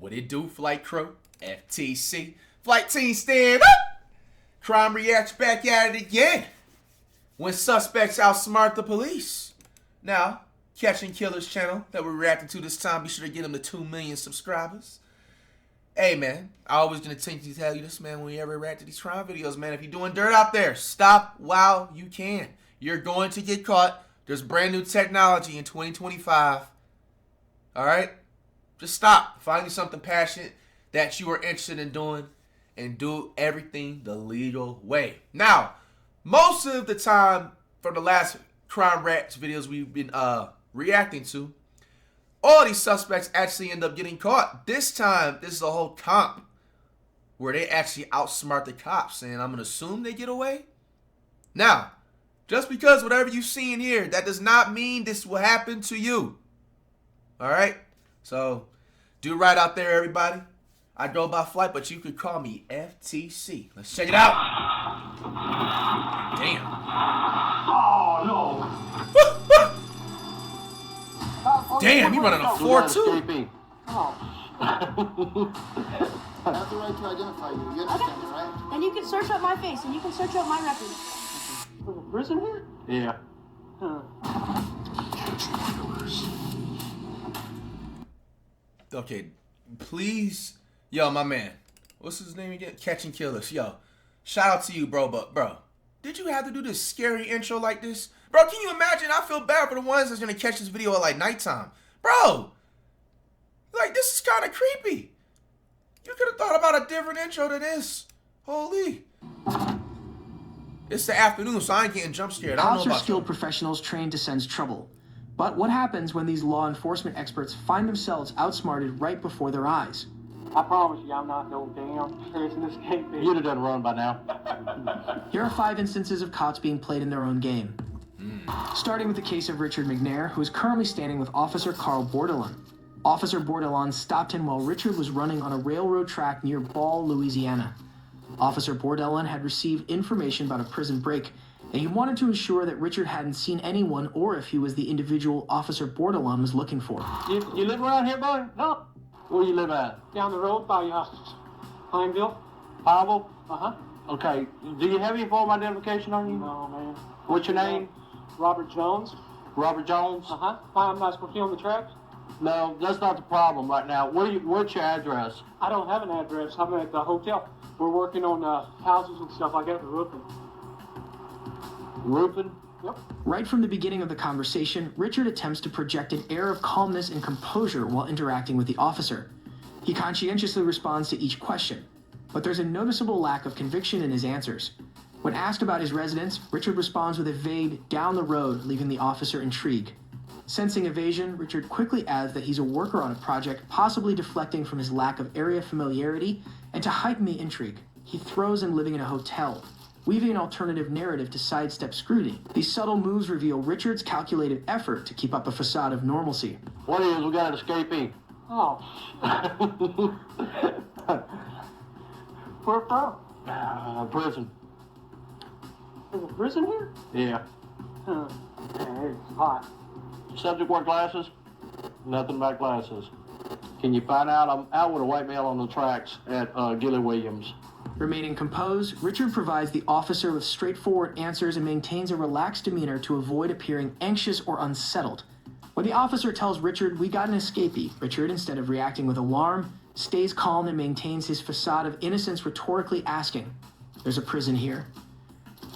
What it do, Flight Crew? FTC. Flight Team stand up! Crime Reacts back at it again. When suspects outsmart the police. Now, Catching Killers channel that we're reacting to this time, be sure to get them to 2 million subscribers. Hey, man, I always gonna tell you this, man, when you ever react to these crime videos, man, if you're doing dirt out there, stop while you can. You're going to get caught. There's brand new technology in 2025. All right? Just stop. Find you something passionate that you are interested in doing and do everything the legal way. Now, most of the time from the last Crime Reacts videos we've been reacting to, all these suspects actually end up getting caught. This time, this is a whole comp where they actually outsmart the cops, and I'm going to assume they get away. Now, just because whatever you see in here, that does not mean this will happen to you. All right? So, do right out there, everybody. I go by Flight, but you could call me FTC. Let's check it out. Damn. Oh, no. Damn, he running a 4-2. Oh. I have the right to identify you. You understand that, right? And you can search up my face, and you can search up my record. There's a prison here? Yeah. Okay, please. Yo, my man. What's his name again? Catching Killers. Yo, shout out to you, bro. But, bro, did you have to do this scary intro like this? Bro, can you imagine? I feel bad for the ones that's going to catch this video at, like, nighttime. Bro, like, this is kind of creepy. You could have thought about a different intro to this. Holy. It's the afternoon, so I ain't getting jump scared. I don't know Cops are about skilled professionals trained to sense trouble. But what happens when these law enforcement experts find themselves outsmarted right before their eyes? I promise you, I'm not no damn prison escape. You'd have done run by now. Here are 5 instances of cops being played in their own game. Starting with the case of Richard McNair, who is currently standing with Officer Carl Bordelon. Officer Bordelon stopped him while Richard was running on a railroad track near Ball, Louisiana. Officer Bordelon had received information about a prison break, and he wanted to ensure that Richard hadn't seen anyone or if he was the individual Officer Bordelon was looking for. You live around here, boy? No, Where you live at? down the road by Pineville. Pineville? Uh-huh. Okay. Do you have any form of identification on you? No, man. What's your name? Robert Jones. Robert Jones? Uh-huh. Why, I'm not supposed to be on the tracks? No, that's not the problem right now. What's your address? I don't have an address. I'm at the hotel. We're working on houses and stuff like that, the roofing. Roofing? Yep. Right from the beginning of the conversation, Richard attempts to project an air of calmness and composure while interacting with the officer. He conscientiously responds to each question, but there's a noticeable lack of conviction in his answers. When asked about his residence, Richard responds with a vague "down the road," leaving the officer intrigued. Sensing evasion, Richard quickly adds that he's a worker on a project, possibly deflecting from his lack of area familiarity, and to heighten the intrigue, he throws in living in a hotel, weaving an alternative narrative to sidestep scrutiny. These subtle moves reveal Richard's calculated effort to keep up a facade of normalcy. What is? We got an escapee. Oh. Where from? Prison. There's a prison here? Yeah. Yeah, it's hot. Subject wear glasses? Nothing but glasses. Can you find out? I'm out with a white male on the tracks at Gilly Williams. Remaining composed, Richard provides the officer with straightforward answers and maintains a relaxed demeanor to avoid appearing anxious or unsettled. When the officer tells Richard, "We got an escapee," Richard, instead of reacting with alarm, stays calm and maintains his facade of innocence, rhetorically asking, "There's a prison here?"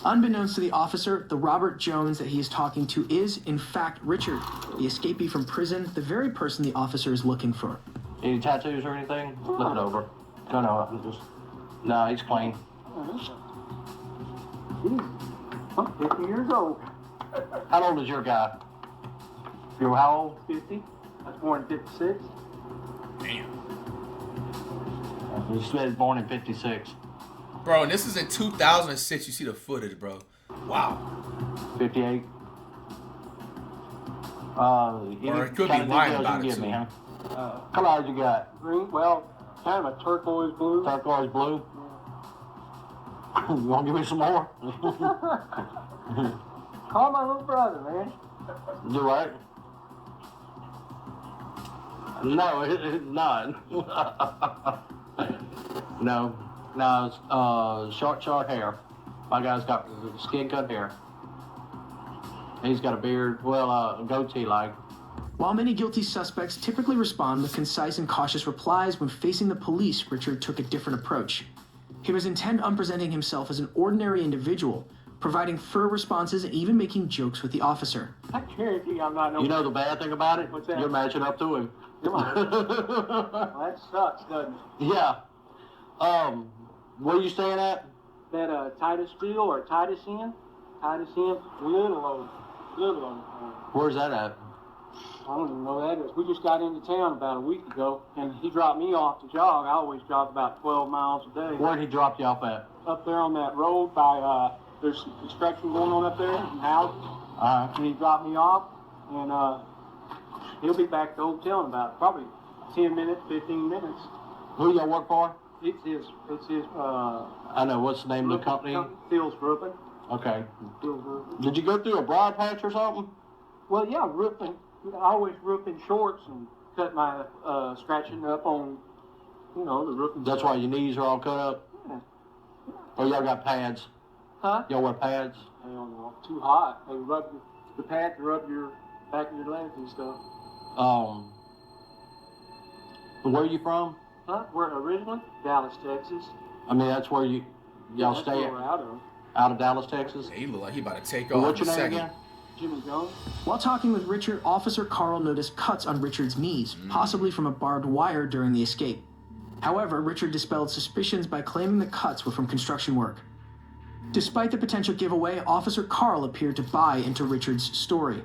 Unbeknownst to the officer, the Robert Jones that he is talking to is, in fact, Richard, the escapee from prison, the very person the officer is looking for. Any tattoos or anything? Flip it over. No, I'm just... No, he's clean. I'm 50 years old. How old is your guy? You're how old? 50. I was born in 56. Damn. He said born in 56. Bro, and this is in 2006. You see the footage, bro. Wow. 58. Or it could be lying about it, too. Me, huh? Colors you got? Green, well, kind of a turquoise blue. Turquoise blue? You want to give me some more? Call my little brother, man. Do right. No, it's not. No, it's short hair. My guy's got skin cut hair. He's got a beard, well, a goatee like. While many guilty suspects typically respond with concise and cautious replies when facing the police, Richard took a different approach. He was intent on presenting himself as an ordinary individual, providing fur responses and even making jokes with the officer. I guarantee I'm not no. You know the bad thing about it? What's that? You're matching up to him. Come on. Well, that sucks, doesn't it? Yeah. Where are you staying at? That Titusville or Titus Inn? Titus Inn? Little on. Where's that at? I don't even know that is. We just got into town about a week ago, and he dropped me off to jog. I always jog about 12 miles a day. Where'd he drop you off at? Up there on that road by, there's some construction going on up there, some houses. And he dropped me off, and he'll be back at the hotel in about probably 10 minutes, 15 minutes. Who y'all work for? It's his, I know. What's the name of the company? Phil's Roofing. Okay. Phil's Roofing. Did you go through a broad patch or something? Well, yeah, roofing. I always roof in shorts and cut my scratching up on, the roofing. That's why your knees are all cut up? Yeah. Or y'all got pads? Huh? Y'all wear pads? Hell no. Too hot. They rub the pad to rub your back of your legs and stuff. Where are you from? Huh? We're originally Dallas, Texas. I mean, that's where y'all That's stay where we're out of. out of Dallas, Texas? He look like he about to take Well, off what's in your a name second. again? Jimmy Jones. While talking with Richard, Officer Carl noticed cuts on Richard's knees, possibly from a barbed wire during the escape. However, Richard dispelled suspicions by claiming the cuts were from construction work. Despite the potential giveaway, Officer Carl appeared to buy into Richard's story.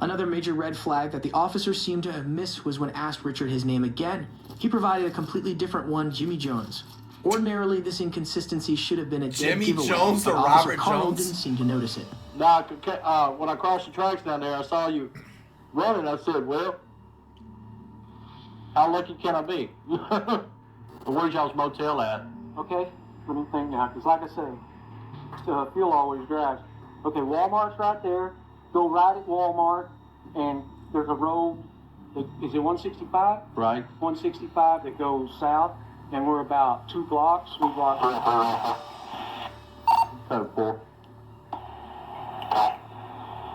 Another major red flag that the officer seemed to have missed was when asked Richard his name again, he provided a completely different one, Jimmy Jones. Ordinarily, this inconsistency should have been a dead Jimmy giveaway, Jones but to Officer Robert Carl Jones? didn't seem to notice it. Now, when I crossed the tracks down there, I saw you running. I said, well, how lucky can I be? Where's y'all's motel at? Okay, let me think now, because like I say, Phil always drives. Okay, Walmart's right there. Go right at Walmart, and there's a road. Is it 165? Right. 165 that goes south, and we're about 3 blocks. Code 4.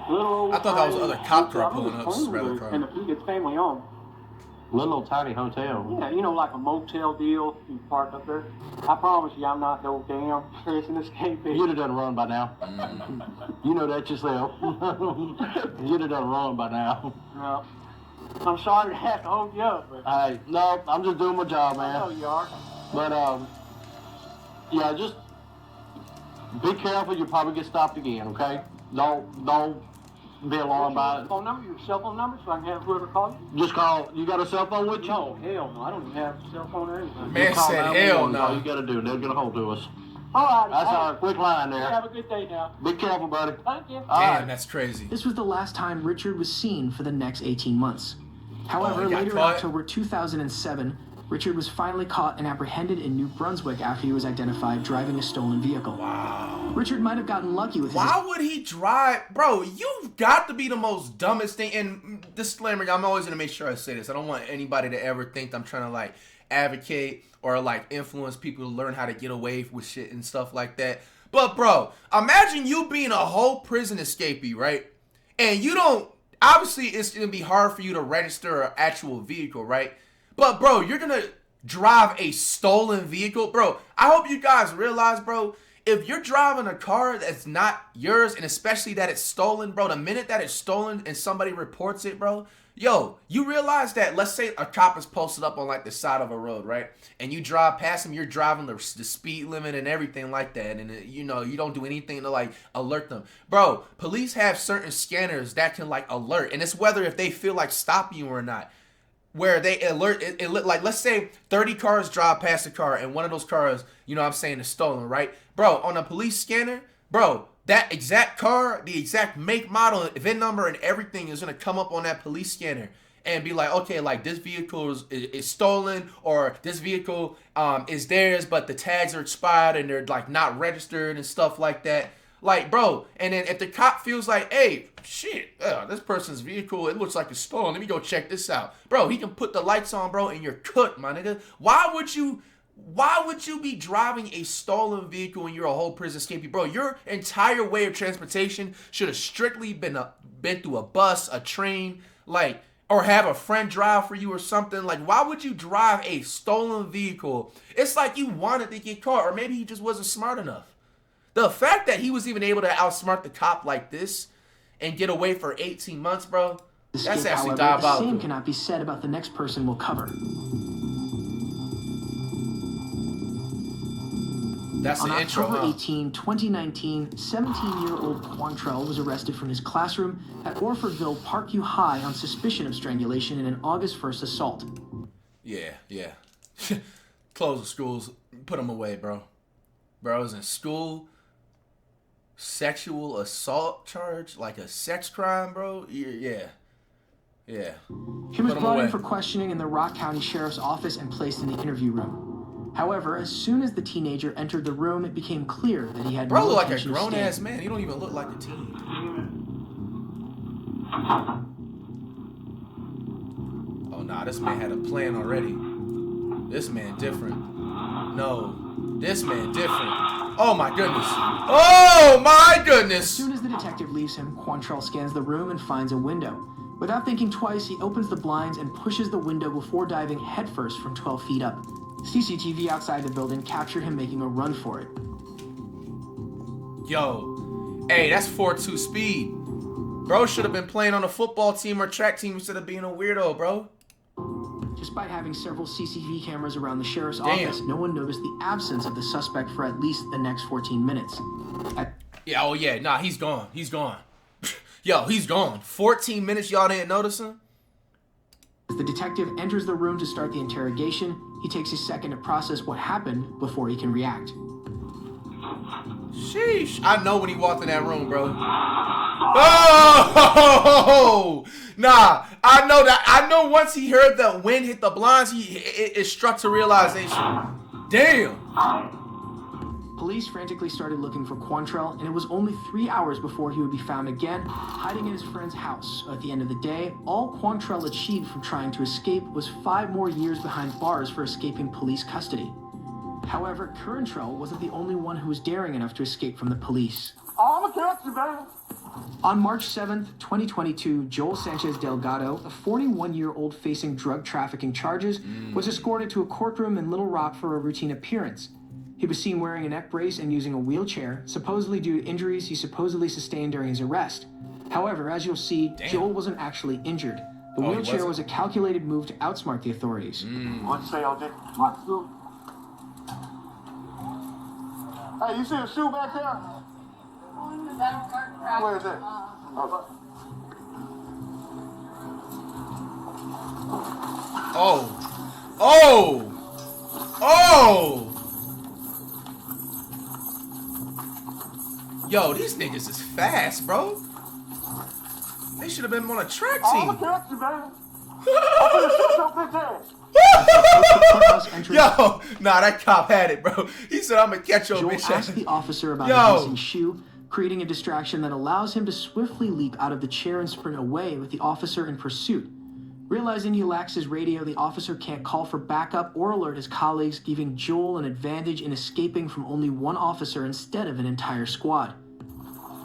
Little old I thought that was tiny other cop car hotel. pulling up, It's rather clean, car. and it's family owned. Little tiny hotel. Yeah, like a motel deal. You park up there. I promise you, I'm not no damn prison escapee. You'd have done wrong by now. You know that yourself. You'd have done wrong by now. No. I'm sorry to have to hold you up, but Hey, no, I'm just doing my job, I know man. you are. But, yeah, just be careful. You'll probably get stopped again, okay? Don't be alarmed by it. Phone number, your cell phone number, so I can have whoever call you? Just call. You got a cell phone with you? No, hell no. I don't even have a cell phone or anything. Man Call said 911 hell is all you no. got to do. They'll get a hold of us. All right. That's our quick line there. Have a good day now. Be careful, buddy. Thank you. All Damn, right. that's crazy. This was the last time Richard was seen for the next 18 months. However, he got later in caught? October 2007, Richard was finally caught and apprehended in New Brunswick after he was identified driving a stolen vehicle. Wow. Richard might have gotten lucky with his... Why would he drive? Bro, you've got to be the most dumbest thing. And disclaimer, I'm always going to make sure I say this. I don't want anybody to ever think I'm trying to, advocate or, influence people to learn how to get away with shit and stuff like that. But, bro, imagine you being a whole prison escapee, right? And you don't... Obviously, it's going to be hard for you to register an actual vehicle, right? But, bro, you're going to drive a stolen vehicle? Bro, I hope you guys realize, bro, if you're driving a car that's not yours, and especially that it's stolen, bro, the minute that it's stolen and somebody reports it, bro, yo, you realize that, let's say a cop is posted up on, the side of a road, right? And you drive past him, you're driving the speed limit and everything like that, and, you don't do anything to, alert them. Bro, police have certain scanners that can, alert, and it's whether if they feel like stopping you or not. Where they alert, let's say 30 cars drive past a car and one of those cars, is stolen, right? Bro, on a police scanner, bro, that exact car, the exact make, model, VIN number, and everything is going to come up on that police scanner and be like, okay, this vehicle is stolen, or this vehicle is theirs, but the tags are expired and they're, not registered and stuff like that. Like, bro, and then if the cop feels like, hey, shit, this person's vehicle, it looks like it's stolen. Let me go check this out. Bro, he can put the lights on, bro, and you're cooked, my nigga. Why would you be driving a stolen vehicle when you're a whole prison escapee? Bro, your entire way of transportation should have strictly been through a bus, a train, like, or have a friend drive for you or something. Like, why would you drive a stolen vehicle? It's like you wanted to get caught, or maybe he just wasn't smart enough. The fact that he was even able to outsmart the cop like this and get away for 18 months, bro, that's actually however, diabolical. The same cannot be said about the next person we'll cover. That's the On intro, October huh? 18, 2019, 17-year-old Quantrell was arrested from his classroom at Orfordville Parkview High on suspicion of strangulation in an August 1st assault. Yeah. Close the schools. Put them away, bro. Bro, I was in school. Sexual assault charge, like a sex crime, bro. Yeah. He was Put 'em brought away. in for questioning in the Rock County Sheriff's Office and placed in the interview room. However, as soon as the teenager entered the room, it became clear that he had Bro, no look like a intention of grown staying. ass man. He don't even look like a teen. Oh nah, this man had a plan already. This man different. No, this man different. Oh my goodness. Oh my As goodness. soon as the detective leaves him, Quantrell scans the room and finds a window. Without thinking twice, he opens the blinds and pushes the window before diving headfirst from 12 feet up. CCTV outside the building captured him making a run for it. Yo, hey, that's 4.2 speed. Bro should have been playing on a football team or track team instead of being a weirdo, bro. Despite having several CCTV cameras around the sheriff's Damn. office, no one noticed the absence of the suspect for at least the next 14 minutes. Yeah, oh yeah, nah, he's gone. He's gone. Yo, he's gone. 14 minutes, y'all didn't notice him? As the detective enters the room to start the interrogation, he takes a second to process what happened before he can react. Sheesh. I know when he walked in that room, bro. Oh! Nah, I know that. I know once he heard the wind hit the blinds, it struck to realization. Damn. Police frantically started looking for Quantrell, and it was only 3 hours before he would be found again, hiding in his friend's house. At the end of the day, all Quantrell achieved from trying to escape was 5 more years behind bars for escaping police custody. However, Quantrell wasn't the only one who was daring enough to escape from the police. Oh, I'm gonna catch you, man. On March 7th, 2022, Joel Sanchez Delgado, a 41-year-old facing drug trafficking charges, was escorted to a courtroom in Little Rock for a routine appearance. He was seen wearing a neck brace and using a wheelchair, supposedly due to injuries he supposedly sustained during his arrest. However, as you'll see, Joel wasn't actually injured. The Oh, he wheelchair wasn't? was a calculated move to outsmart the authorities. What'd you say, OJ? My shoe. Hey, you see a shoe back there? Where is it? Oh! Yo, these niggas is fast, bro. They should have been on a track Oh, I'm team. gonna catch you, man. I'm gonna shoot your bitch ass. Courthouse entrance, Yo, nah, that cop had it, bro. He said, I'm gonna catch your Joel bitch asked ass. the officer about Yo. the missing shoe, creating a distraction that allows him to swiftly leap out of the chair and sprint away with the officer in pursuit. Realizing he lacks his radio, the officer can't call for backup or alert his colleagues, giving Joel an advantage in escaping from only one officer instead of an entire squad.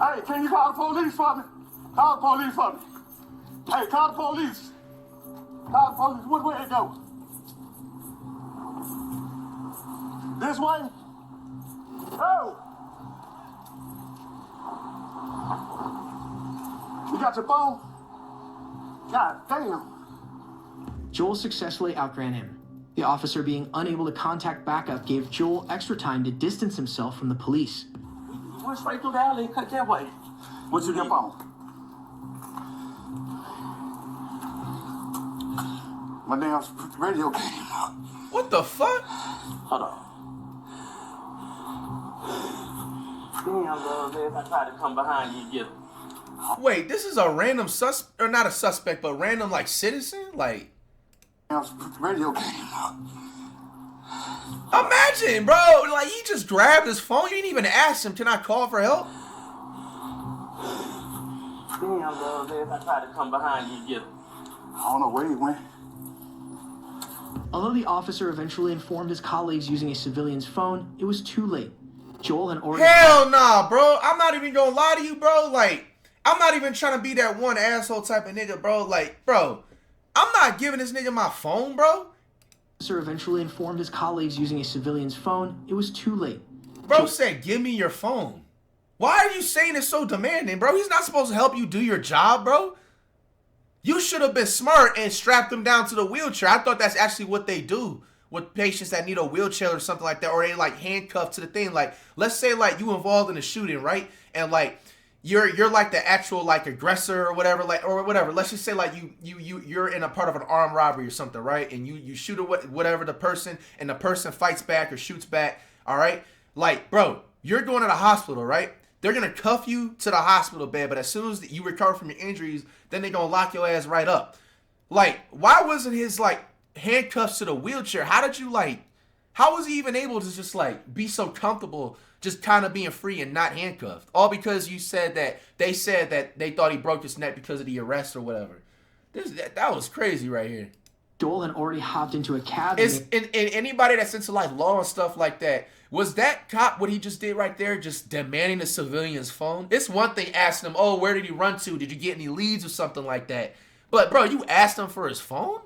Hey, can you call the police for me? Call the police for me. Hey, call the police. Call the police. Which way it go? This way? Oh! You got your phone? God damn. Joel successfully outran him. The officer being unable to contact backup gave Joel extra time to distance himself from the police. Went straight through the alley and cut that way. What's your phone? My damn radio came out. What the fuck? Hold on. Damn, man, if I try to come behind you, get him. Wait, this is a random suspect, or not a suspect, but random, like, citizen? Like, Damn radio came out. imagine, bro. Like, he just grabbed his phone. You didn't even ask him, can I call for help? him the other day. I tried to come behind you and get him. I don't know where he went. Although the officer eventually informed his colleagues using a civilian's phone, it was too late. Joel had already... Hell nah, bro. I'm not even gonna lie to you, bro. Like, I'm not even trying to be that one asshole type of nigga, bro. Like, bro, I'm not giving this nigga my phone, bro. The officer eventually informed his colleagues using a civilian's phone, it was too late. Bro said, give me your phone. Why are you saying it so demanding, bro? He's not supposed to help you do your job, bro. You should have been smart and strapped him down to the wheelchair. I thought that's actually what they do with patients that need a wheelchair or something like that, or they like handcuffed to the thing. Like, let's say like you involved in a shooting, right? And like you're like the actual like aggressor or whatever, like or whatever. Let's just say like you're in a part of an armed robbery or something, right? And you shoot whatever the person, and the person fights back or shoots back. All right, like bro, you're going to the hospital, right? They're gonna cuff you to the hospital bed, but as soon as you recover from your injuries, then they're gonna lock your ass right up. Like, why wasn't his like handcuffs to the wheelchair? How did you like? How was he even able to just like be so comfortable, just kind of being free and not handcuffed? All because you said that they thought he broke his neck because of the arrest or whatever. That was crazy right here. Joel had already hopped into a cab. And anybody that's into like law and stuff like that, was that cop what he just did right there, just demanding the civilian's phone? It's one thing asking him, oh, where did he run to? Did you get any leads or something like that? But bro, you asked him for his phone?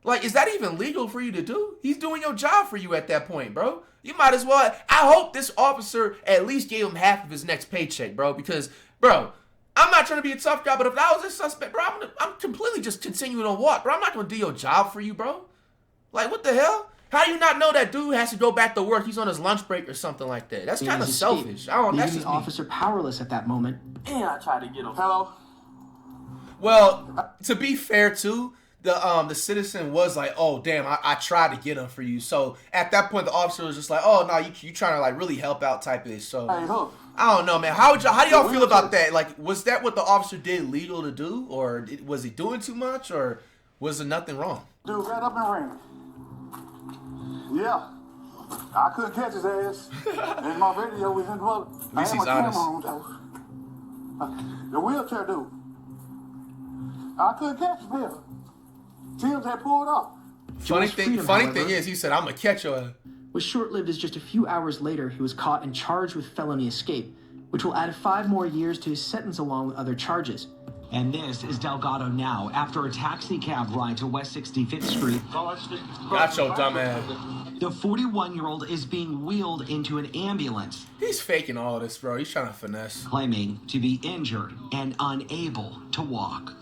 Like, is that even legal for you to do? He's doing your job for you at that point, bro. You might as well. I hope this officer at least gave him half of his next paycheck, bro. Because, bro, I'm not trying to be a tough guy, but if that was a suspect, bro, I'm completely just continuing to walk, bro. I'm not going to do your job for you, bro. Like, what the hell? How do you not know that dude has to go back to work? He's on his lunch break or something like that. That's kind of selfish. I don't. That's leaving just the officer powerless at that moment. And I tried to get him. Hello? Well, to be fair too, the citizen was like, oh damn, I tried to get him for you. So at that point, the officer was just like, oh no, you trying to like really help out type of. So Hey, look. I don't know, man. How do y'all feel about that? Like, was that what the officer did legal to do, or was he doing too much, or was there nothing wrong? Dude got up and ran. Yeah. I couldn't catch his ass. And my video was in the public. At least he's honest. The wheelchair dude. I couldn't catch his bill. Tim's had pulled up. Funny Joel's thing freedom, however, is, he said, I'm gonna catch you. was short-lived as just a few hours later he was caught and charged with felony escape, which will add 5 more years to his sentence along with other charges. And this is Delgado now after a taxi cab ride to West 65th Street. Got your dumb ass. The 41-year-old is being wheeled into an ambulance, He's faking all this, bro. He's trying to finesse. claiming to be injured and unable to walk.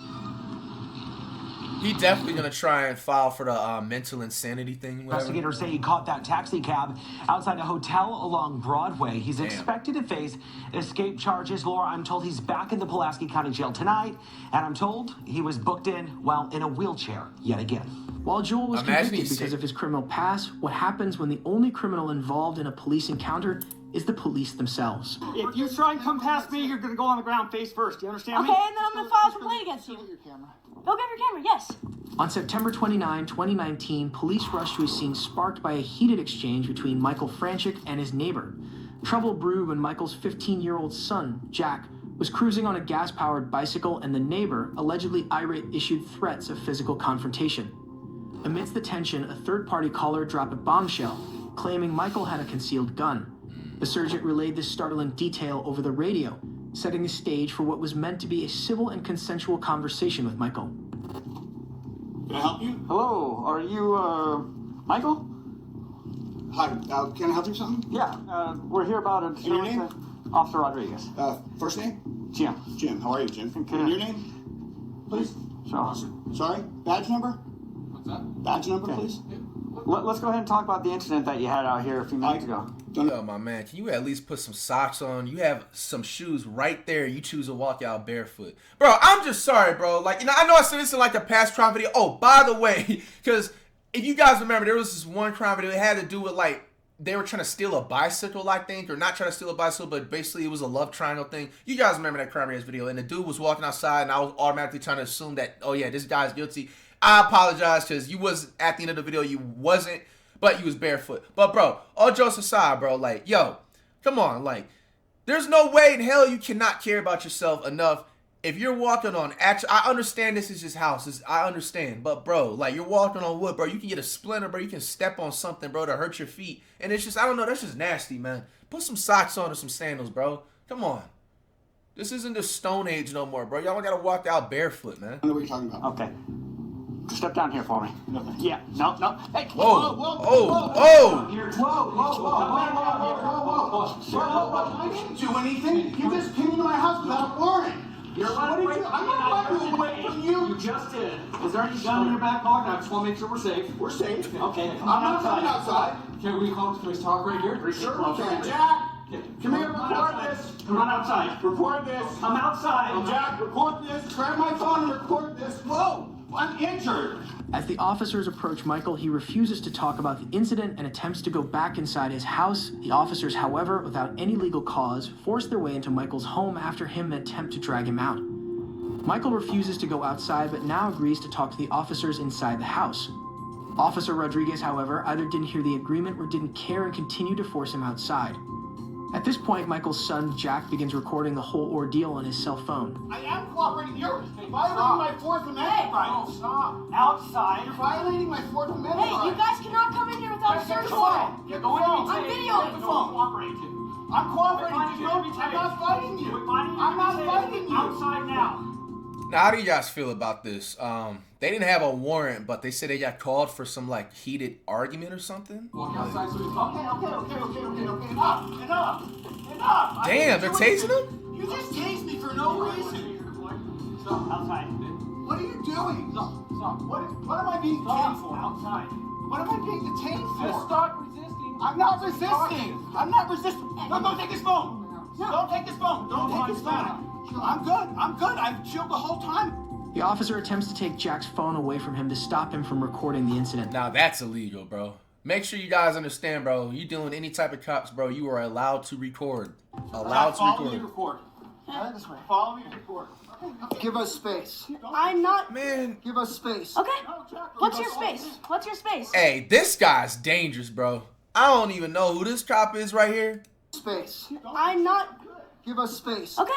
He definitely gonna try and file for the mental insanity thing. Whatever. Investigators say he caught that taxi cab outside a hotel along Broadway. He's expected to face escape charges. Laura, I'm told he's back in the Pulaski County Jail tonight, and I'm told he was booked in while in a wheelchair yet again. While Joel was Imagine convicted he's because sick. of his criminal past, what happens when the only criminal involved in a police encounter is the police themselves? If you try and come past me, you're going to go on the ground face first. Do you understand Okay, me? and then I'm gonna file a complaint against you. Go get your camera, yes. On September 29, 2019, police rushed to a scene sparked by a heated exchange between Michael Franchik and his neighbor. Trouble brewed when Michael's 15-year-old son, Jack, was cruising on a gas-powered bicycle, and the neighbor, allegedly irate, issued threats of physical confrontation. Amidst the tension, a third-party caller dropped a bombshell, claiming Michael had a concealed gun. The sergeant relayed this startling detail over the radio, setting the stage for what was meant to be a civil and consensual conversation with Michael. Can I help you? Hello, are you, Michael? Hi, can I help you with something? Yeah, we're here about a... And your name? Officer Rodriguez. First name? Jim. Jim. How are you, Jim? Okay. And your name? Please? So, Sorry? Badge number? What's that? Badge number, Okay. please? let's go ahead and talk about the incident that you had out here a few minutes ago. Yo, my man, can you at least put some socks on? You have some shoes right there. You choose to walk out barefoot. Bro, I'm just sorry, bro. Like, I know I said this in like a past crime video. Oh, by the way, because if you guys remember, there was this one crime video. It had to do with like, they were trying to steal a bicycle, I think, or not trying to steal a bicycle, but basically it was a love triangle thing. You guys remember that crime video, and the dude was walking outside, and I was automatically trying to assume that, oh yeah, this guy's guilty. I apologize, because you was, at the end of the video, you wasn't, but you was barefoot. But bro, all jokes aside, bro, like, yo, come on, like, there's no way in hell you cannot care about yourself enough if you're walking on actual, I understand this is his house. I understand, but bro, like you're walking on wood, bro. You can get a splinter, bro. You can step on something, bro, to hurt your feet, and it's just, I don't know. That's just nasty, man. Put some socks on or some sandals, bro. Come on. This isn't the Stone Age no more, bro. Y'all don't gotta walk out barefoot, man. I know what you're talking about. Okay. Step down here for me. Yeah. No. Hey. Whoa. Whoa. I didn't do anything. You just came into my house without a warrant. I'm not running away from you. You just did. Is there any gun in your back pocket? I just want to make sure we're safe. We're safe. Okay. I'm not coming outside. Can we talk right here? Sure we can. Jack, come here, record this. Come on outside. Record this. I'm outside. Jack, record this. Grab my phone and record this. Whoa, I'm injured. As the officers approach Michael, he refuses to talk about the incident and attempts to go back inside his house. The officers, however, without any legal cause, force their way into Michael's home after him and attempt to drag him out. Michael refuses to go outside, but now agrees to talk to the officers inside the house. Officer Rodriguez, however, either didn't hear the agreement or didn't care and continued to force him outside. At this point, Michael's son, Jack, begins recording the whole ordeal on his cell phone. I am cooperating. You're violating my Fourth Amendment rights. Stop. Outside. You're violating my Fourth Amendment Hey, rights. you guys cannot come in here without a search warrant. Get the phone. I'm videoing. Get the phone. I'm cooperating. I'm not fighting you. I'm not fighting you. Outside now. Now, how do you guys feel about this? They didn't have a warrant, but they said they got called for some like heated argument or something. Walk outside so we talk. Okay. Enough. Damn, they're tasing him? You just tased me for no reason. Stop. Outside. What are you doing? Stop. What am I being detained for? Outside. What am I being detained for? Just stop resisting. I'm not resisting. No, don't take his phone. Don't take his phone. I'm good. I've chilled the whole time. The officer attempts to take Jack's phone away from him to stop him from recording the incident. Now that's illegal, bro. Make sure you guys understand, bro. You dealing with any type of cops, bro, you are allowed to record. Follow me, record. This way. Follow me, record. Give us space. I'm not. Man. Give us space. Okay. What's your space? What's your space? Hey, this guy's dangerous, bro. I don't even know who this cop is right here. Space. I'm not. Give us space. Okay.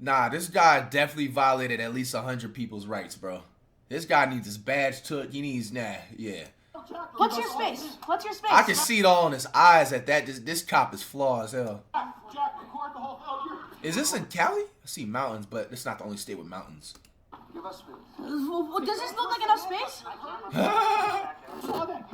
Nah, this guy definitely violated at least 100 people's rights, bro. This guy needs his badge took. He needs, yeah. What's your space? What's your space? I can see it all in his eyes at that. This cop is flawed as hell. Jack, record the whole thing. Is this in Cali? I see mountains, but it's not the only state with mountains. Give us space. Does this look like enough space?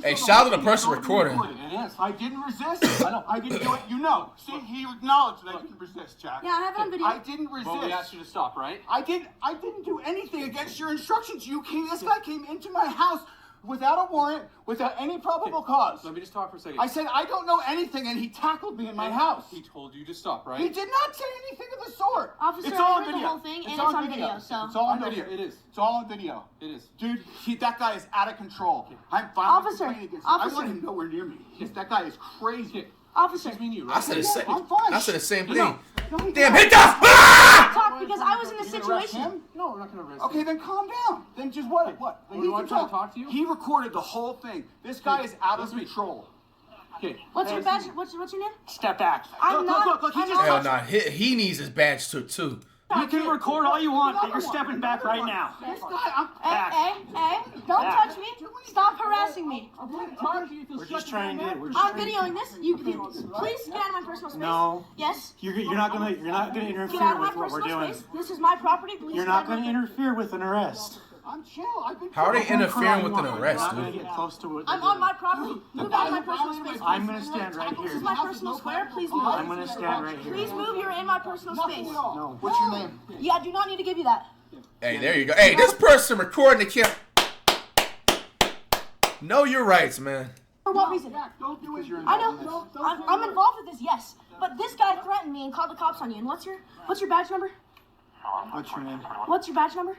Hey, shout out to the person recording. It is. I didn't resist. I didn't do it. You know. See, he acknowledged that I didn't resist, Jack. Yeah, I have it on video. I didn't resist. Well, we asked you to stop, right? I didn't do anything against your instructions. This guy came into my house without a warrant, without any probable cause. Let me just talk for a second. I said, I don't know anything, and he tackled me in my house. He told you to stop, right? He did not say anything of the sort. Officer, It's all I on heard video. the whole thing, and it's on on video, so. It's all on I know, video. it is. It's all on video. It is. Dude, that guy is out of control. I'm violently Officer, complaining against officer. him. I want him nowhere near me. That guy is crazy. Officer. Just me and you, I right? said the same. I'm fine. I said the same thing. No, he Damn, didn't. hit that! Ah! Talk because I was in the You're gonna arrest situation. him? No, we're not going to arrest Okay, you. then calm down. Then just what? Then You want to talk to you? He recorded the whole thing. This guy is out of control. Okay. What's your badge? What's your name? Step back. I'm not. Look, he I'm just Hell not. nah, he needs his badge took too. You can record all you want, but you're stepping back right now. This guy, Hey, don't touch me. Stop harassing me. We're just trying to. I'm videoing this. Please get out of my personal space. No. Yes. You're not gonna Get out interfere of my with what we're personal doing. space. This is my property. Please. You're get not out of my gonna interfere with an arrest. I'm chill. I've been How are they chill. interfering with an You're arrest, not gonna dude? get close to it. I'm on my property. Move out of my personal space. I'm gonna stand right This is here. my personal square. Please move. I'm gonna stand right here. Please move. You're in my personal space. No. What's your name? Yeah, I do not need to give you that. Hey, there you go. Hey, this person recording the camera. Know your rights, man. For what reason? Don't do it. I know. I'm involved with this, yes. But this guy threatened me and called the cops on you. And what's your badge number? What's your name? What's your badge number?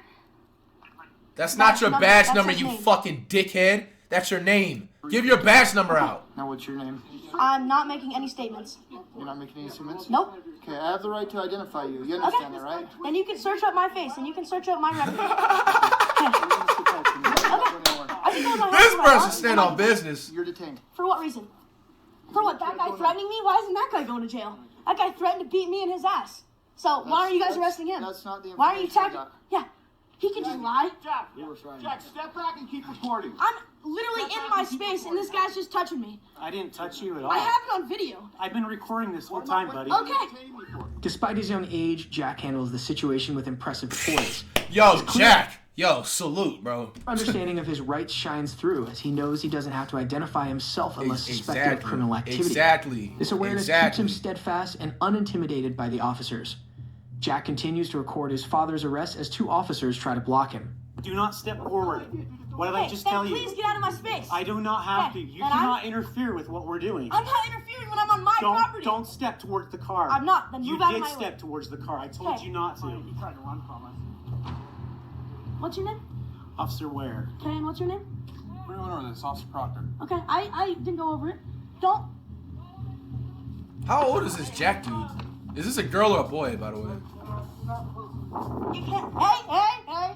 That's not your Badge badge number, number, that's you his name. fucking dickhead. That's your name. Give your badge number out. Now, what's your name? I'm not making any statements. You're not making any statements? Nope. Okay, I have the right to identify you. You Okay. understand that, right? And you can search up my face and you can search up my record. Okay. I just told my This husband person I'm stand on business. You're detained. For what reason? For what? That guy threatening me? Why isn't that guy going to jail? That guy threatened to beat me in his ass. So why are you guys arresting him? That's not the Why are you information I attacking? got. Yeah, he can just lie. Jack, Jack, step back and keep recording. I'm literally in my space, and this guy's just touching me. I didn't touch you at all. I have it on video. I've been recording this whole time, buddy. Okay. Despite his young age, Jack handles the situation with impressive poise. Yo, Jack. Yo, salute, bro. Understanding of his rights shines through as he knows he doesn't have to identify himself unless suspected of criminal activity. Exactly. This awareness keeps him steadfast and unintimidated by the officers. Jack continues to record his father's arrest as 2 officers try to block him. Do not step forward. What did I just tell you? Please get out of my space. I do not have to. Okay, You then cannot interfere with what we're doing. I'm not interfering when I'm on my property. Don't step towards the car. I'm not. Then move out of my way. You did step towards the car. I told you not to. You tried to run from us. What's your name? Officer Ware. Okay, and what's your name? We're going over this, Officer Proctor. Okay, I didn't go over it. Don't. How old is this Jack dude? Is this a girl or a boy, by the way? You can't. Hey!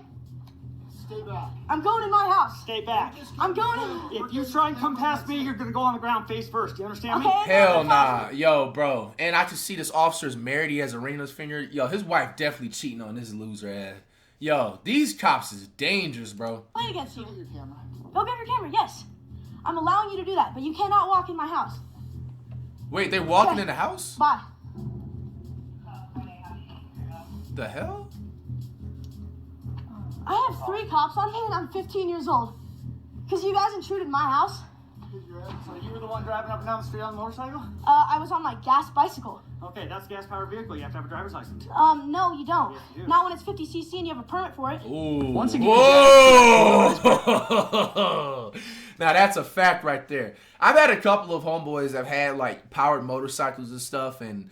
Stay back. I'm going in my house. Stay back. I'm going in. If you try and come past me, you're gonna go on the ground face first. You understand me? Okay. Hell nah. Yo, bro. And I can see this officer's married. He has a ring on his finger. Yo, his wife definitely cheating on this loser ass. Yo, these cops is dangerous, bro. Play against you. Get your camera. Go get your camera, yes. I'm allowing you to do that, but you cannot walk in my house. Wait, they walking in the house? Bye. The hell? I have 3 cops on me and I'm 15 years old. Because you guys intruded my house. So you were the one driving up and down the street on the motorcycle? I was on my gas bicycle. Okay, that's a gas-powered vehicle. You have to have a driver's license. No, you don't. Yes, you do. Not when it's 50cc and you have a permit for it. Ooh. Once again, Whoa! Now that's a fact right there. I've had a couple of homeboys that have had like powered motorcycles and stuff, and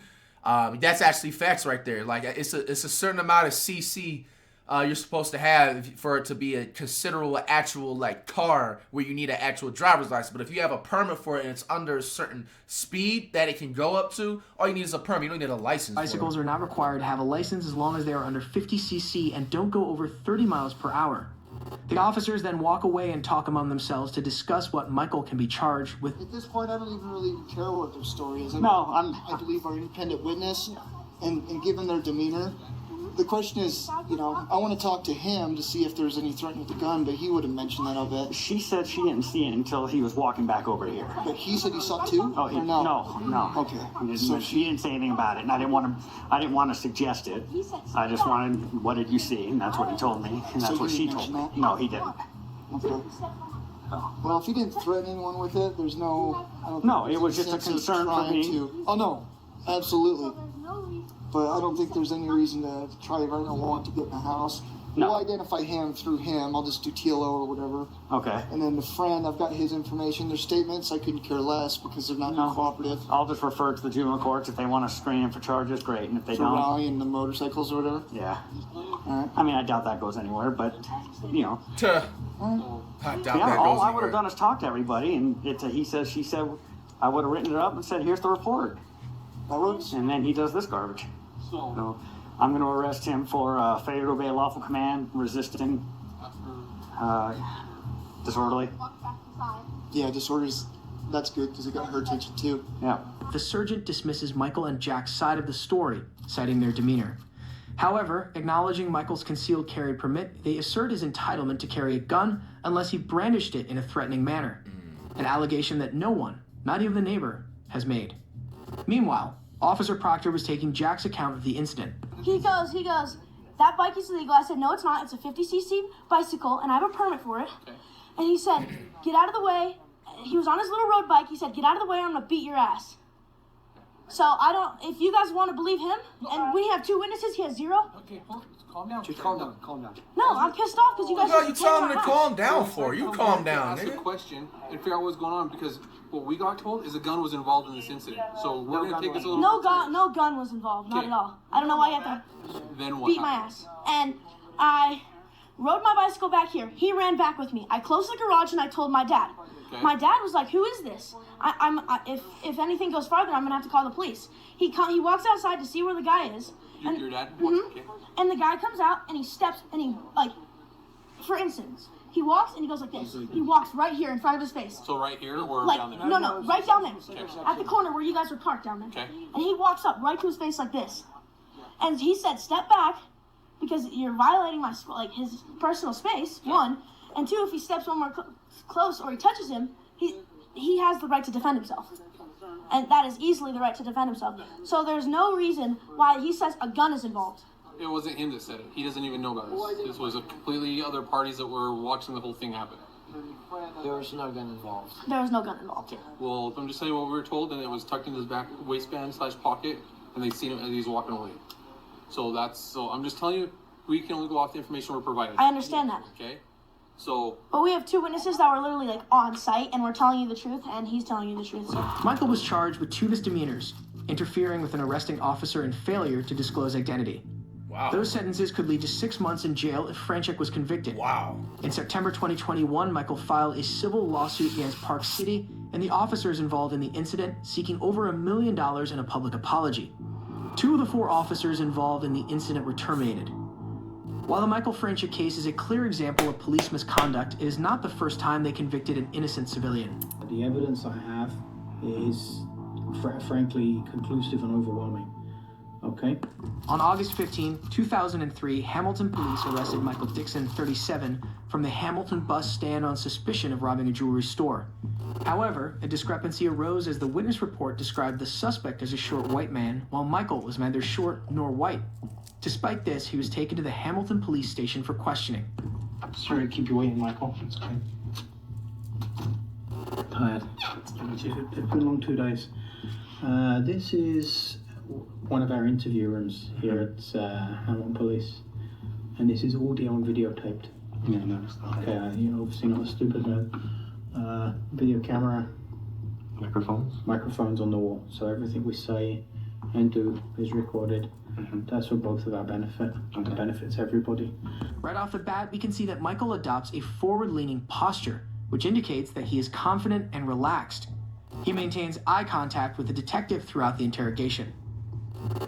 that's actually facts right there. Like it's a certain amount of CC you're supposed to have for it to be a considerable actual like car where you need an actual driver's license. But if you have a permit for it and it's under a certain speed that it can go up to, all you need is a permit. You don't need a license. Bicycles are not required to have a license as long as they are under 50cc and don't go over 30 miles per hour. The officers then walk away and talk among themselves to discuss what Michael can be charged with. At this point, I don't even really care what their story is. I believe our independent witness, and given their demeanor, the question is, I want to talk to him to see if there's any threat with the gun, but he would have mentioned that, I'll bet. She said she didn't see it until he was walking back over here. But he said he saw 2? Oh, or no? No. Okay. So she didn't say anything about it, and I didn't want to suggest it. I just wanted, what did you see? And that's what he told me, and that's So what he she didn't told me. mention that? No, he didn't. Okay. Well, if he didn't threaten anyone with it, there's no... I don't No, think it was there's just a sense of concern for trying me. to- Oh, no. Absolutely. But I don't think there's any reason to try to write a warrant to get in the house. No. We'll identify him through him. I'll just do TLO or whatever. Okay. And then the friend, I've got his information. Their statements, I couldn't care less because they're not cooperative. I'll just refer to the juvenile courts. If they want to screen him for charges, great. And if they For don't, Raleigh and the motorcycles or whatever. yeah. All right. I mean, I doubt that goes anywhere, but, you know. I doubt Yeah, that all goes I would have anywhere. done is talk to everybody, and it's a he says, she said. I would have written it up and said, here's the report. That works? And then he does this garbage. So I'm going to arrest him for failure to obey a lawful command, resisting, disorderly. Yeah, disorders, that's good because it got her attention too. Yeah. The sergeant dismisses Michael and Jack's side of the story, citing their demeanor. However, acknowledging Michael's concealed carry permit, they assert his entitlement to carry a gun unless he brandished it in a threatening manner, an allegation that no one, not even the neighbor, has made. Meanwhile, Officer Proctor was taking Jack's account of the incident. He goes, that bike is illegal. I said, no, it's not. It's a 50cc bicycle, and I have a permit for it. And he said, get out of the way. He was on his little road bike. He said, get out of the way or I'm going to beat your ass. So if you guys want to believe him, and we have 2 witnesses, he has 0. Okay, calm down. Just calm down, calm down. No, I'm pissed off because you guys What you just telling him to came to my calm house. down for? You calm down, Ask a nigga. question and figure out what's going on because what we got told is a gun was involved in this incident. So we're gonna take this a little. No gun was involved, not at all. I don't know why you have to Then what? beat my ass. And I rode my bicycle back here. He ran back with me. I closed the garage and I told my dad. Okay. My dad was like, "Who is this? If anything goes farther, I'm gonna have to call the police." He walks outside to see where the guy is. Your dad? Okay. And the guy comes out and he steps and he for instance, he walks and he goes like this. He walks right here in front of his face. So right here or Like down there? no, right down there, at the corner where you guys were parked down there. Okay. And he walks up right to his face like this, And he said, step back, because you're violating my, like, his personal space, one. And two, if he steps one more close or he touches him, he has the right to defend himself. And that is easily the right to defend himself. So there's no reason why he says a gun is involved. It wasn't him that said it. He doesn't even know about this. This was a completely other parties that were watching the whole thing happen. There was no gun involved. There was no gun involved. Well, I'm just saying what we were told, and it was tucked in his back waistband / pocket, and they seen him as he's walking away. So I'm just telling you, we can only go off the information we're provided. I understand that. Okay? So. But we have two witnesses that were literally like on site, and we're telling you the truth, and he's telling you the truth. So. Michael was charged with 2 misdemeanors, interfering with an arresting officer and failure to disclose identity. Wow. Those sentences could lead to 6 months in jail if Franchek was convicted. Wow. In September 2021, Michael filed a civil lawsuit against Park City and the officers involved in the incident, seeking over $1 million in a public apology. 2 of the 4 officers involved in the incident were terminated. While the Michael Franchek case is a clear example of police misconduct, it is not the first time they convicted an innocent civilian. The evidence I have is frankly conclusive and overwhelming. Okay. On August 15, 2003, Hamilton police arrested Michael Dixon, 37, from the Hamilton bus stand on suspicion of robbing a jewelry store. However, a discrepancy arose as the witness report described the suspect as a short white man, while Michael was neither short nor white. Despite this, he was taken to the Hamilton police station for questioning. Sorry to keep you waiting, Michael. It's okay. Tired. It's been a long 2 days. This is one of our interview rooms here at Hamilton Police, and this is audio and videotaped. Yeah, I noticed. Okay, you're obviously not a stupid man. Video camera. Microphones on the wall, so everything we say and do is recorded. That's for both of our benefit. It benefits everybody. Right off the bat, we can see that Michael adopts a forward-leaning posture, which indicates that he is confident and relaxed. He maintains eye contact with the detective throughout the interrogation.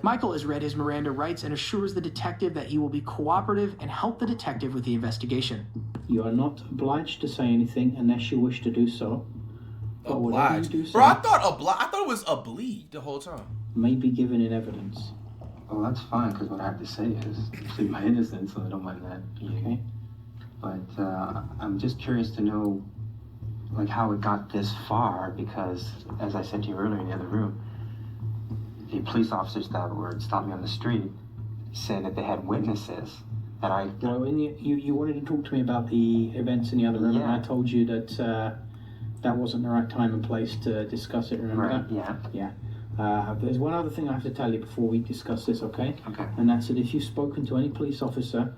Michael has read his Miranda rights and assures the detective that he will be cooperative and help the detective with the investigation. You are not obliged to say anything unless you wish to do so. But whatever you do say, bro, I thought it was a bleed the whole time. May be given in evidence. Well, that's fine, because what I have to say is plead my innocence, so I don't mind that. Okay? But I'm just curious to know, like, how it got this far, because, as I said to you earlier in the other room, the police officers that stopped me on the street said that they had witnesses that I... Well, when you wanted to talk to me about the events in the other room, and I told you that that wasn't the right time and place to discuss it, remember Right, that? Yeah. There's one other thing I have to tell you before we discuss this, okay? Okay. And that's that if you've spoken to any police officer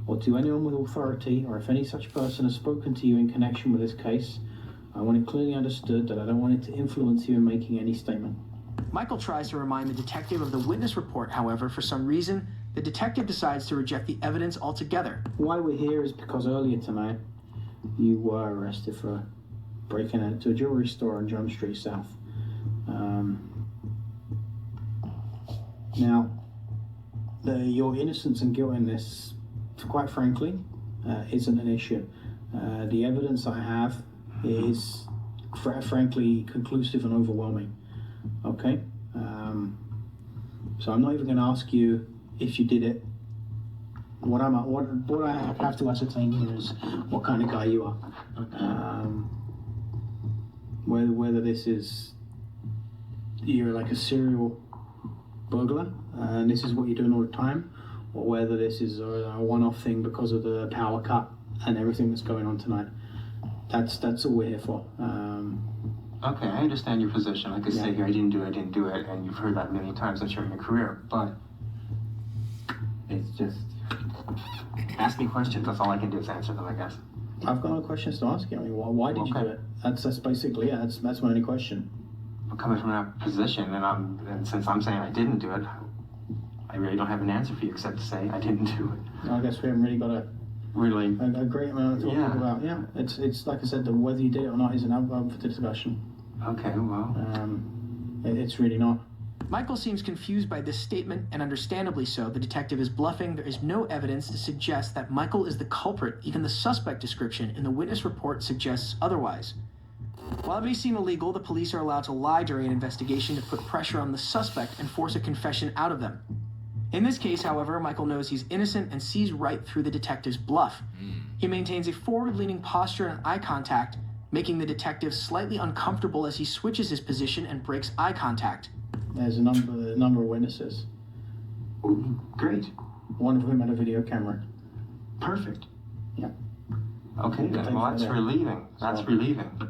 or to anyone with authority, or if any such person has spoken to you in connection with this case, I want it clearly understood that I don't want it to influence you in making any statement. Michael tries to remind the detective of the witness report. However, for some reason, the detective decides to reject the evidence altogether. Why we're here is because earlier tonight, you were arrested for breaking into a jewelry store on John Street South. Now, your innocence and guilt in this, quite frankly, isn't an issue. The evidence I have is, frankly, conclusive and overwhelming. Okay? So I'm not even going to ask you if you did it. What I have to ascertain here is what kind of guy you are. Whether this is, you're like a serial burglar, and this is what you're doing all the time, or whether this is a one-off thing because of the power cut and everything that's going on tonight. That's all we're here for. Okay, I understand your position. Like I say here, I didn't do it, and you've heard that many times, I'm sure, in your career, but it's just, ask me questions. That's all I can do is answer them, I guess. I've got no questions to ask you. I mean, why did you do it? That's basically, that's my only question. I'm coming from that position, and since I'm saying I didn't do it, I really don't have an answer for you except to say I didn't do it. I guess we haven't really got a great amount to talk about. Yeah, it's like I said, whether you did it or not isn't up for discussion. Okay, well, it's really not. Michael seems confused by this statement, and understandably so. The detective is bluffing. There is no evidence to suggest that Michael is the culprit. Even the suspect description in the witness report suggests otherwise. While it may seem illegal, the police are allowed to lie during an investigation to put pressure on the suspect and force a confession out of them. In this case, however, Michael knows he's innocent and sees right through the detective's bluff. He maintains a forward-leaning posture and eye contact, making the detective slightly uncomfortable as he switches his position and breaks eye contact. There's a number of witnesses. Great. One of whom had a video camera. Perfect. Yeah. Okay, then. Well, that's relieving. That's relieving, to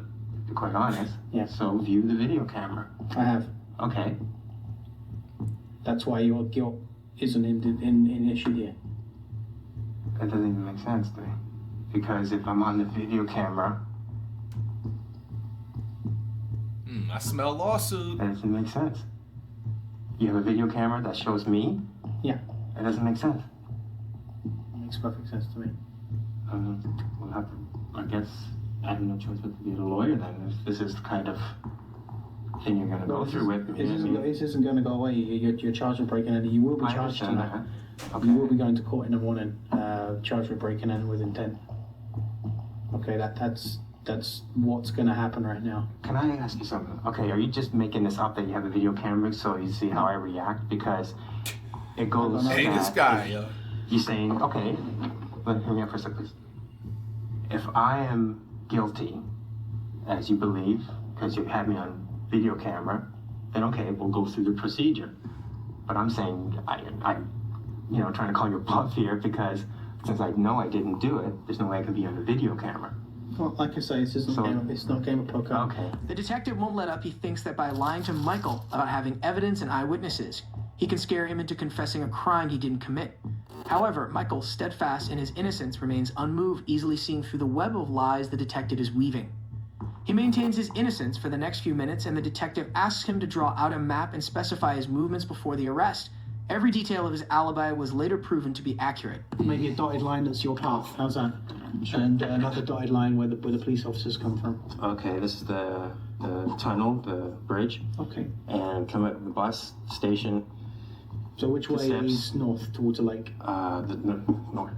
be quite honest. Yeah. So view the video camera. I have. Okay. That's why your guilt isn't in issue here. That doesn't even make sense to me. Because if I'm on the video camera, I smell lawsuit. that doesn't make sense. You have a video camera that shows me? Yeah. That doesn't make sense. It makes perfect sense to me. We'll have to, I guess, I have no choice but to be a lawyer then, if this is the kind of thing you're going to go through with. This isn't going to go away. You're charged with breaking in. You will be charged tonight. Okay. You will be going to court in the morning, charged with breaking in with intent. Okay, that's what's going to happen right now. Can I ask you something? Okay, are you just making this up that you have a video camera so you see how I react? Because it goes. Hey, this guy, yo. You're saying, okay, but hear me out for a second, please. If I am guilty, as you believe, because you had me on video camera, then okay, we'll go through the procedure. But I'm saying, I'm trying to call your bluff here because since I know I didn't do it, there's no way I could be on the video camera. Well, like I say, it's not game of poker. Okay. The detective won't let up. He thinks that by lying to Michael about having evidence and eyewitnesses, he can scare him into confessing a crime he didn't commit. However, Michael, steadfast in his innocence, remains unmoved, easily seeing through the web of lies the detective is weaving. He maintains his innocence for the next few minutes, and the detective asks him to draw out a map and specify his movements before the arrest. Every detail of his alibi was later proven to be accurate. Maybe a dotted line that's your path. How's that? And another dotted line where the police officers come from. Okay, this is the tunnel, the bridge. Okay. And come at the bus station. So which way is north, towards the lake? The north.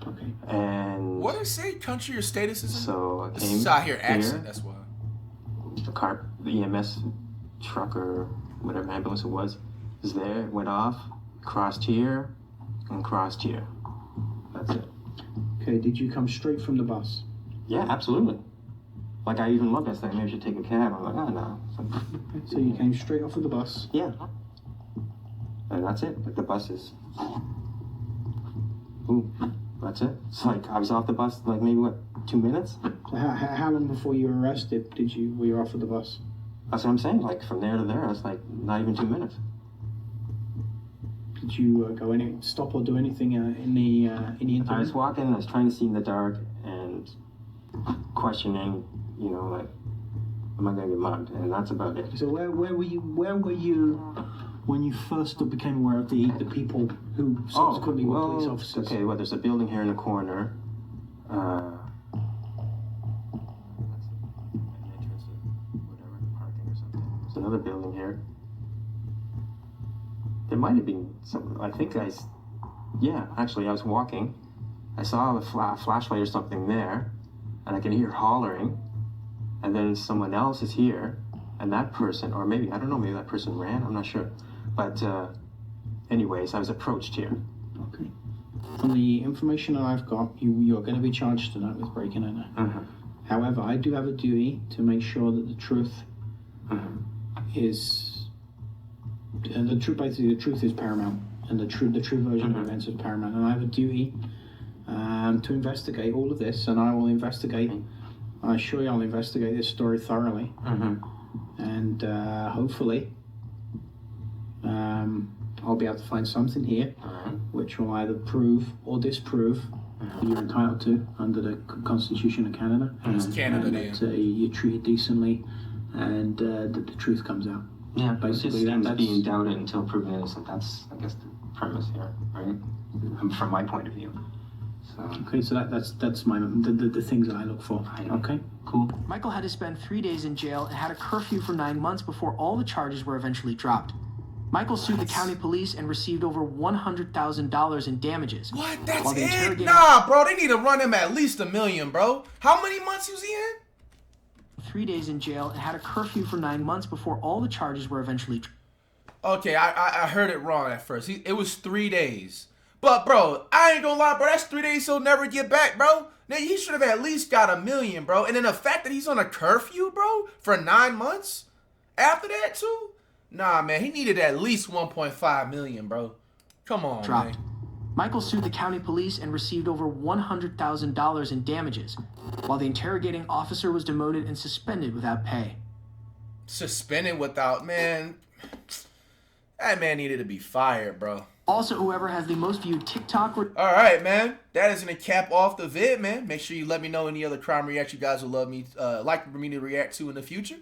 Okay. And What did it say? Country or state is in? so I This came is out here here. accent, that's why. The EMS truck or whatever ambulance it was there, went off, crossed here, and crossed here. That's it. Okay, did you come straight from the bus? Yeah, absolutely. Like I even looked, I said, maybe I should take a cab. I'm like, oh no. So you came straight off of the bus? Yeah. And that's it. Like the bus is. Ooh, that's it. It's like I was off the bus like maybe 2 minutes? So how long before you were arrested were you off of the bus? That's what I'm saying. Like from there to there, it's like not even 2 minutes. Did you stop or do anything in the interview? I was walking, I was trying to see in the dark and questioning, like, am I going to get mugged? And that's about it. So where were you when you first became aware of the people who subsequently were police officers? Okay, well, there's a building here in the corner. There's another building here. There might have been some, actually I was walking. I saw a flashlight or something there, and I can hear hollering, and then someone else is here, and that person, or maybe, I don't know, maybe that person ran, I'm not sure. But anyways, I was approached here. Okay. From the information that I've got, you're going to be charged tonight with breaking in. However, I do have a duty to make sure that the truth is... And the truth is paramount, and the true version of events is paramount. And I have a duty to investigate all of this, and I will investigate. I assure you, I'll investigate this story thoroughly, and hopefully, I'll be able to find something here, which will either prove or disprove that you're entitled to under the Constitution of Canada, It's Canada, and that you're treated decently, and that the truth comes out. Yeah, basically that's that's being doubted until proven innocent. That's, I guess, the premise here, right? From my point of view. So. Okay, so that's the things that I look for. Okay, cool. Michael had to spend 3 days in jail and had a curfew for 9 months before all the charges were eventually dropped. Michael sued the county police and received over $100,000 in damages. What? That's it? Nah, bro, they need to run him at least $1 million, bro. How many months was he in? 3 days in jail and had a curfew for 9 months before all the charges were eventually dropped. Okay, I heard it wrong at first. It was 3 days. But, bro, I ain't gonna lie, bro. That's 3 days he'll never get back, bro. Now, he should have at least got $1 million, bro. And then the fact that he's on a curfew, bro, for 9 months after that, too? Nah, man, he needed at least 1.5 million, bro. Come on, dropped. man. Michael sued the county police and received over $100,000 in damages, while the interrogating officer was demoted and suspended without pay. Suspended without, man. That man needed to be fired, bro. Also, whoever has the most viewed TikTok... All right, man. That is gonna cap off the vid, man. Make sure you let me know any other crime reacts you guys would love me, like for me to react to in the future.